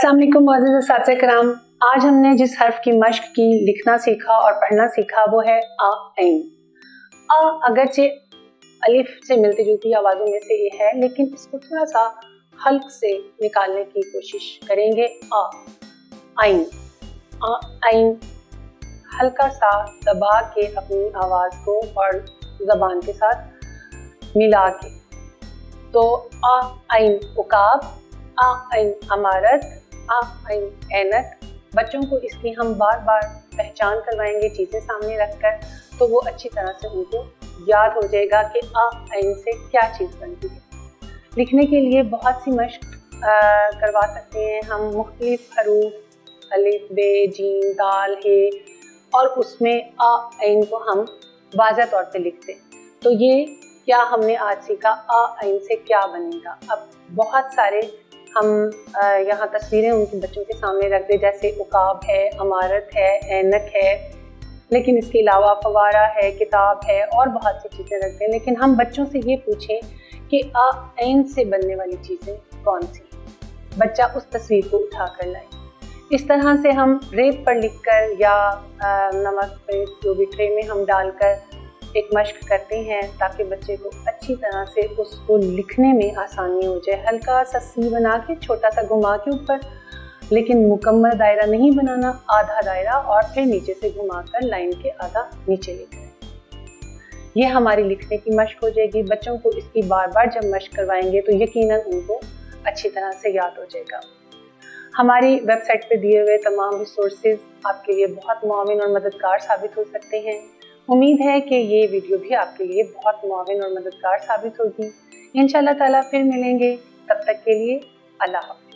अस्सलाम वालेकुम मोअज़्ज़िज़ असातिज़ा किराम। आज हमने जिस हर्फ की मश्क की, लिखना सीखा और पढ़ना सीखा वो है आ ऐन। आ अगरचे अलिफ से मिलती जुलती आवाज़ों में से ये है, लेकिन इसको थोड़ा सा हल्क से निकालने की कोशिश करेंगे। आ ऐन, आ ऐन हल्का सा दबा के अपनी आवाज़ को और ज़बान के साथ मिला के, तो आ ऐन उकाब, आ ऐन अमारत, आ ऐन ऐनक। बच्चों को इसकी हम बार बार पहचान करवाएंगे चीज़ें सामने रखकर, तो वो अच्छी तरह से उनको याद हो जाएगा कि आ ऐन से क्या चीज़ बनती है। लिखने के लिए बहुत सी मश्क करवा सकते हैं हम, मुख्तलिफ हरूफ अलिफ बे जीम दाल है, और उसमें आ ऐन को हम वाज़ह तौर पे लिखते हैं। तो ये क्या हमने आज सीखा, आ ऐन से क्या बनेगा। अब बहुत सारे हम यहाँ तस्वीरें उनके बच्चों के सामने रख दे, जैसे उकाब है, अमारत है, ऐनक है, लेकिन इसके अलावा फवारा है, किताब है और बहुत सी चीज़ें रखते हैं। लेकिन हम बच्चों से ये पूछें कि आ ऐन से बनने वाली चीज़ें कौन सी, बच्चा उस तस्वीर को उठा कर लाए। इस तरह से हम रेत पर लिखकर या नमक पे जो भी ट्रे में हम डालकर एक मश्क करते हैं, ताकि बच्चे को अच्छी तरह से उसको लिखने में आसानी हो जाए। हल्का सा सी बना के, छोटा सा घुमा के ऊपर, लेकिन मुकम्मल दायरा नहीं बनाना, आधा दायरा और फिर नीचे से घुमाकर लाइन के आधा नीचे लेकर। ये हमारी लिखने की मश्क हो जाएगी। बच्चों को इसकी बार बार जब मश्क करवाएंगे तो यकीनन उनको अच्छी तरह से याद हो जाएगा। हमारी वेबसाइट पे दिए हुए तमाम रिसोर्सेज आपके लिए बहुत मुआविन और मददगार साबित हो सकते हैं। उम्मीद है कि ये वीडियो भी आपके लिए बहुत मुआविन और मददगार साबित होगी। इंशाअल्लाह ताला फिर मिलेंगे, तब तक के लिए अल्लाह हाफ़िज़।